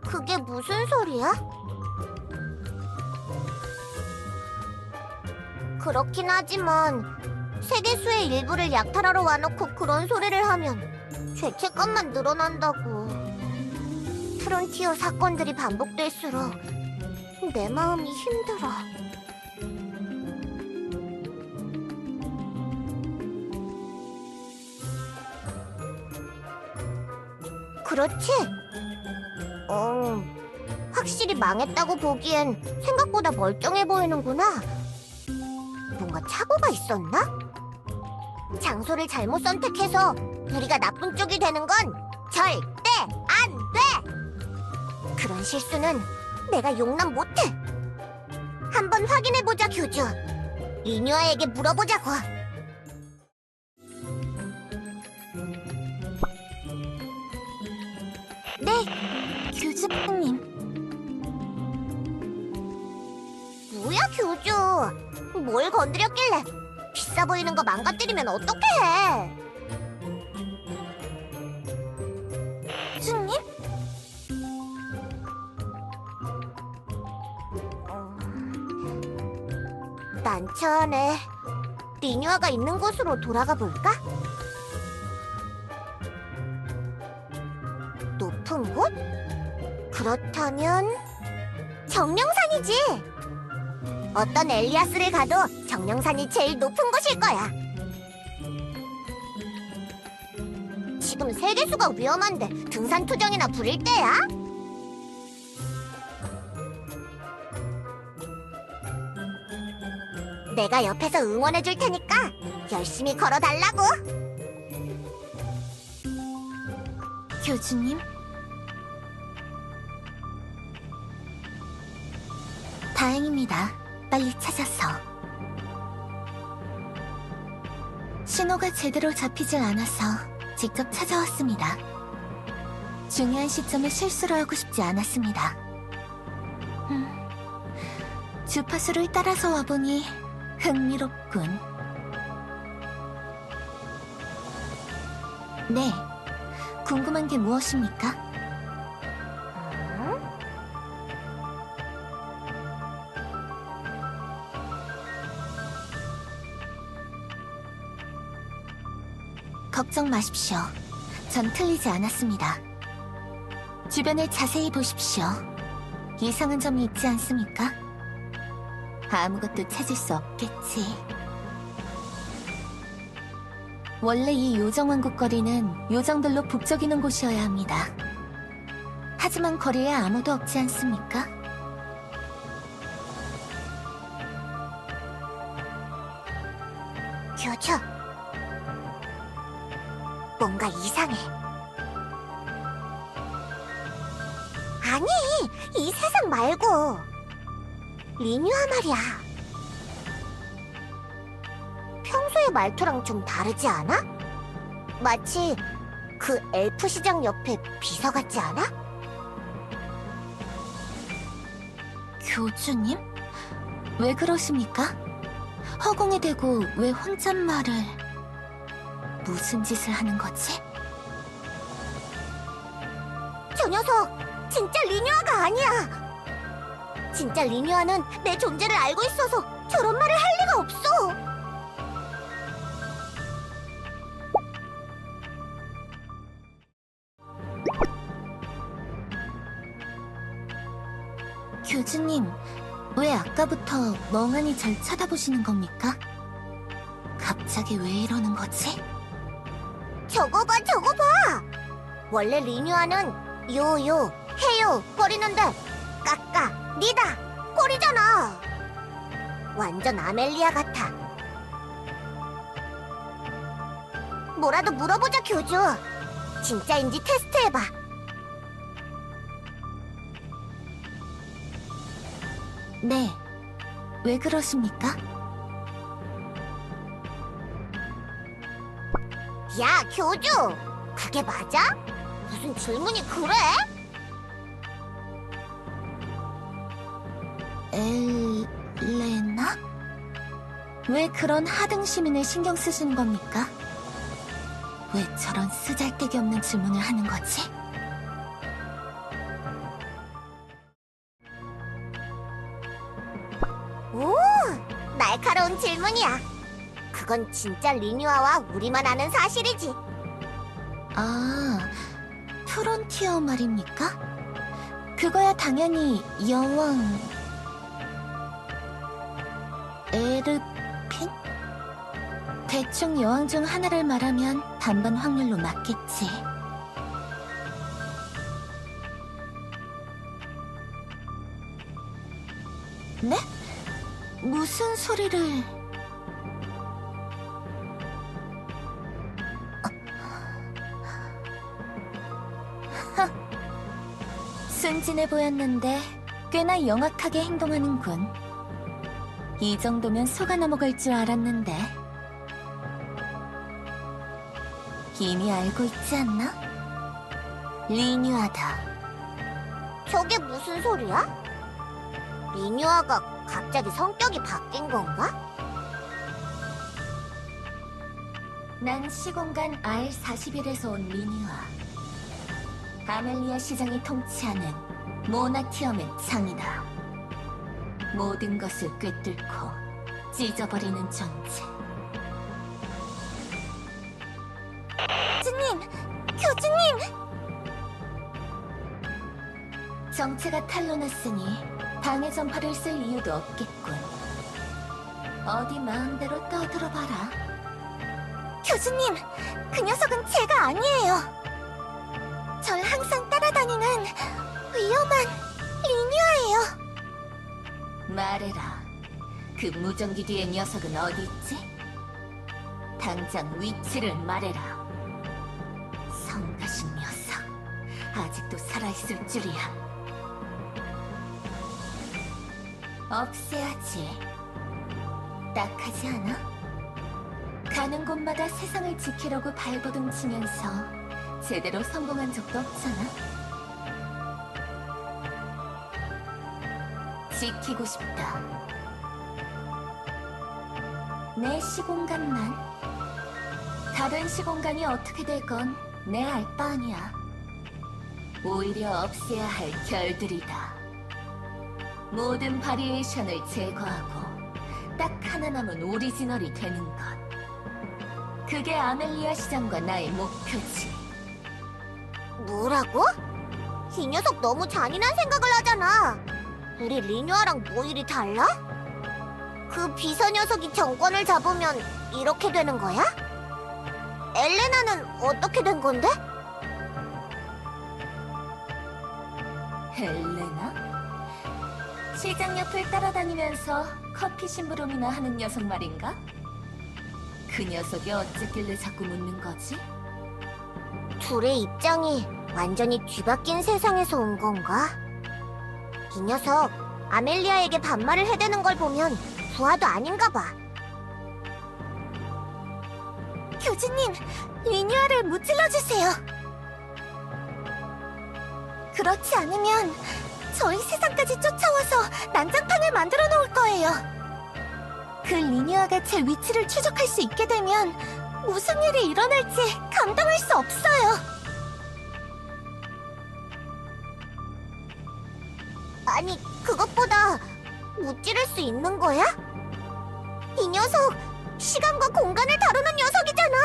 그게 무슨 소리야? 그렇긴 하지만 세계수의 일부를 약탈하러 와놓고 그런 소리를 하면 죄책감만 늘어난다고. 프론티어 사건들이 반복될수록 내 마음이 힘들어. 그렇지? 확실히 망했다고 보기엔 생각보다 멀쩡해 보이는구나. 뭔가 착오가 있었나? 장소를 잘못 선택해서 우리가 나쁜 쪽이 되는 건 절대 안 돼! 그런 실수는 내가 용납 못해. 한번 확인해보자, 교주. 리뉴아에게 물어보자고. 네, 교주님. 뭐야, 교주. 뭘 건드렸길래 비싸 보이는 거 망가뜨리면 어떡해. 교주님? 난처하네. 리뉴아가 있는 곳으로 돌아가 볼까? 높은 곳? 그렇다면 정령산이지! 어떤 엘리아스를 가도 정령산이 제일 높은 곳일 거야. 지금 세계수가 위험한데 등산 투정이나 부릴 때야? 내가 옆에서 응원해줄 테니까 열심히 걸어달라고. 교주님? 다행입니다. 빨리 찾아서. 신호가 제대로 잡히질 않아서 직접 찾아왔습니다. 중요한 시점에 실수를 하고 싶지 않았습니다. 주파수를 따라서 와보니 흥미롭군. 네, 궁금한 게 무엇입니까? 걱정 마십시오. 전 틀리지 않았습니다. 주변을 자세히 보십시오. 이상한 점이 있지 않습니까? 아무것도 찾을 수 없겠지. 원래 이 요정왕국 거리는 요정들로 북적이는 곳이어야 합니다. 하지만 거리에 아무도 없지 않습니까? 교주, 뭔가 이상해. 아니, 이 세상 말고 리뉴아 말이야. 평소의 말투랑 좀 다르지 않아? 마치 그 엘프 시장 옆에 비서 같지 않아? 교주님? 왜 그러십니까? 허공에 대고 왜 혼잣말을... 무슨 짓을 하는 거지? 저 녀석 진짜 리뉴아가 아니야. 진짜 리뉴아는 내 존재를 알고 있어서 저런 말을 할 리가 없어. 교주님, 왜 아까부터 멍하니 절 쳐다보시는 겁니까? 갑자기 왜 이러는 거지? 저거 봐, 저거 봐! 원래 리뉴아는 요요, 해요 거리는데 까까, 니다 거리잖아. 완전 아멜리아 같아. 뭐라도 물어보자, 교주. 진짜인지 테스트해봐. 네, 왜 그러십니까? 야, 교주! 그게 맞아? 무슨 질문이 그래? 엘레나? 왜 그런 하등 시민을 신경 쓰시는 겁니까? 왜 저런 쓰잘데기 없는 질문을 하는 거지? 오, 날카로운 질문이야. 그건 진짜 리뉴아와 우리만 아는 사실이지. 아, 프론티어 말입니까? 그거야 당연히 여왕... 에르핀? 대충 여왕 중 하나를 말하면 반반 확률로 맞겠지. 네? 무슨 소리를... 순진해 보였는데 꽤나 영악하게 행동하는군. 이 정도면 속아 넘어갈 줄 알았는데. 이미 알고 있지 않나? 리뉴아다. 저게 무슨 소리야? 리뉴아가 갑자기 성격이 바뀐 건가? 난 시공간 R41에서 온 리뉴아. 아멜리아 시장이 통치하는 모나티엄의 창이다. 모든 것을 꿰뚫고 찢어버리는 존재. 교주님! 교주님! 정체가 탄로났으니 방해 전파를 쓸 이유도 없겠군. 어디 마음대로 떠들어봐라. 교주님! 그 녀석은 제가 아니에요. 절 항상 따라다니는 위험한 리뉴아예요. 말해라. 그 무전기 뒤의 녀석은 어디 있지? 당장 위치를 말해라. 성가신 녀석. 아직도 살아있을 줄이야. 없애야지. 딱하지 않아? 가는 곳마다 세상을 지키려고 발버둥 치면서 제대로 성공한 적도 없잖아. 지키고 싶다. 내 시공간만. 다른 시공간이 어떻게 되건 내 알 바 아니야. 오히려 없애야 할 결들이다. 모든 바리에이션을 제거하고 딱 하나 남은 오리지널이 되는 것. 그게 아멜리아 시장과 나의 목표지. 뭐라고? 이 녀석 너무 잔인한 생각을 하잖아. 우리 리뉴아랑 뭐 일이 달라? 그 비서 녀석이 정권을 잡으면 이렇게 되는 거야? 엘레나는 어떻게 된 건데? 엘레나? 시장 옆을 따라다니면서 커피 심부름이나 하는 녀석 말인가? 그 녀석이 어쨌길래 자꾸 묻는 거지? 둘의 입장이 완전히 뒤바뀐 세상에서 온 건가? 이 녀석 아멜리아에게 반말을 해대는 걸 보면 부하도 아닌가 봐. 교주님, 리뉴아를 무찔러주세요. 그렇지 않으면 저희 세상까지 쫓아와서 난장판을 만들어 놓을 거예요. 그 리뉴아가 제 위치를 추적할 수 있게 되면 무슨 일이 일어날지 감당할 수 없어요. 아니, 그것보다 무찌를 수 있는 거야? 이 녀석, 시간과 공간을 다루는 녀석이잖아.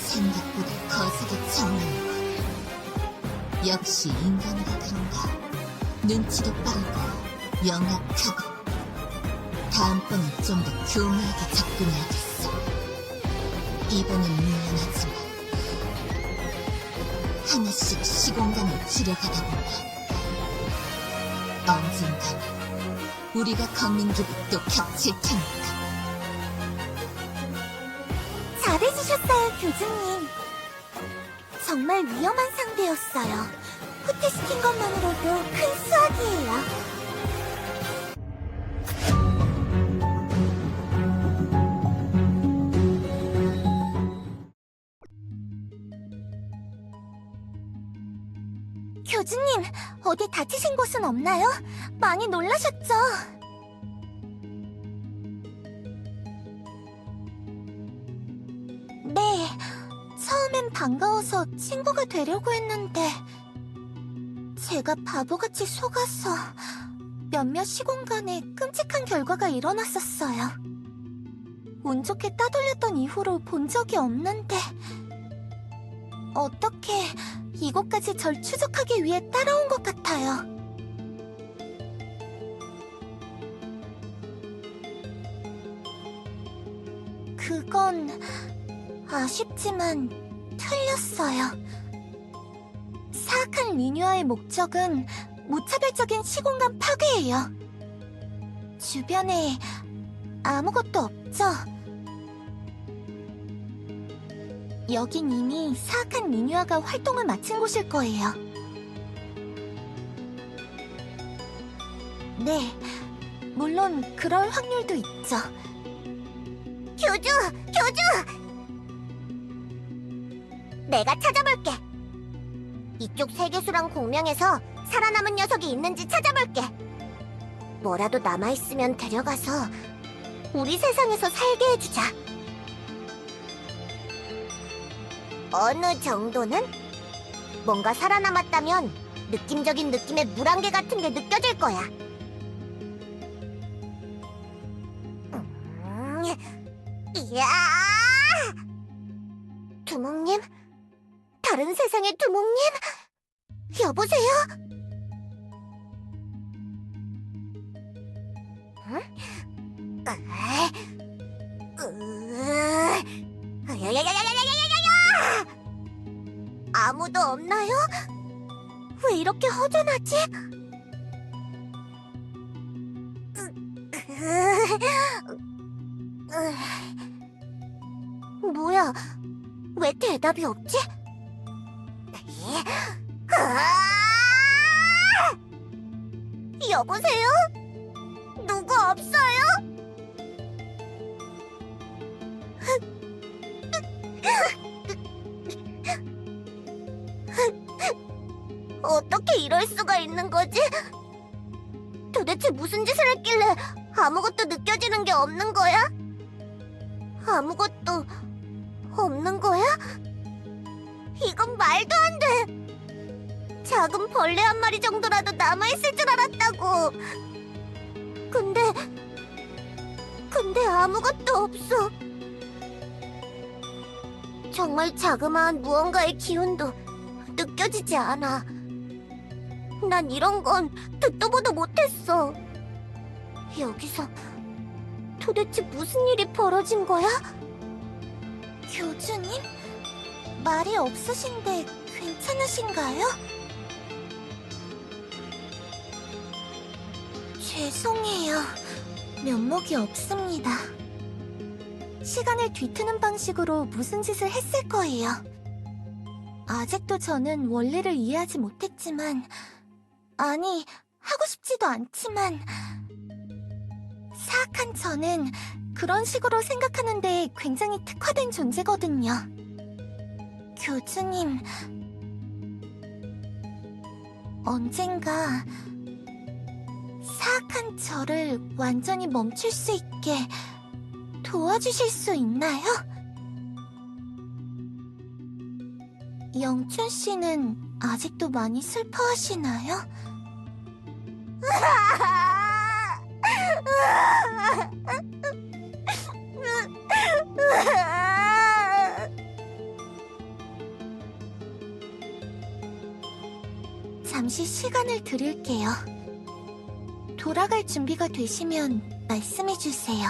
생각보다 거세게 참는 것. 역시 인간이라 그런가. 눈치도 빠르고 영악하고. 다음번엔 좀 더 교묘하게 접근해야겠어. 이번엔 미안하지만 하나씩 시공간을 줄여가다 보면 언젠가는 우리가 걷는 길이 또 겹칠 테니까. 잘해주셨어요, 교주님. 정말 위험한 상대였어요. 후퇴시킨 것만으로도 큰 수확이에요. 교주님, 어디 다치신 곳은 없나요? 많이 놀라셨죠? 반가워서 친구가 되려고 했는데 제가 바보같이 속아서 몇몇 시공간에 끔찍한 결과가 일어났었어요. 운 좋게 따돌렸던 이후로 본 적이 없는데 어떻게 이곳까지 절 추적하기 위해 따라온 것 같아요. 그건 아쉽지만 틀렸어요. 사악한 리뉴아의 목적은 무차별적인 시공간 파괴예요. 주변에 아무것도 없죠? 여긴 이미 사악한 리뉴아가 활동을 마친 곳일 거예요. 네, 물론 그럴 확률도 있죠. 교주! 교주! 내가 찾아볼게. 이쪽 세계수랑 공명에서 살아남은 녀석이 있는지 찾아볼게. 뭐라도 남아있으면 데려가서 우리 세상에서 살게 해주자. 어느 정도는? 뭔가 살아남았다면 느낌적인 느낌의 물안개 같은 게 느껴질 거야. 이야! 두목님? 다른 세상의 두목님? 여보세요? 응? 야야야야야야야야야! 아무도 없나요? 왜 이렇게 허전하지? 뭐야? 왜 대답이 없지? 여보세요? 누구 없어요? 어떻게 이럴 수가 있는 거지? 도대체 무슨 짓을 했길래 아무것도 느껴지는 게 없는 거야? 아무것도 없는 거야? 이건 말도 안 돼! 작은 벌레 한 마리 정도라도 남아있을 줄 알았다고! 근데 아무것도 없어. 정말 자그마한 무언가의 기운도 느껴지지 않아. 난 이런 건 듣도 보도 못했어. 여기서 도대체 무슨 일이 벌어진 거야? 교주님? 말이 없으신데 괜찮으신가요? 죄송해요. 면목이 없습니다. 시간을 뒤트는 방식으로 무슨 짓을 했을 거예요. 아직도 저는 원리를 이해하지 못했지만, 아니, 하고 싶지도 않지만, 사악한 저는 그런 식으로 생각하는데 굉장히 특화된 존재거든요. 교주님, 언젠가 사악한 저를 완전히 멈출 수 있게 도와주실 수 있나요? 영춘 씨는 아직도 많이 슬퍼하시나요? 잠시 시간을 드릴게요. 돌아갈 준비가 되시면 말씀해 주세요.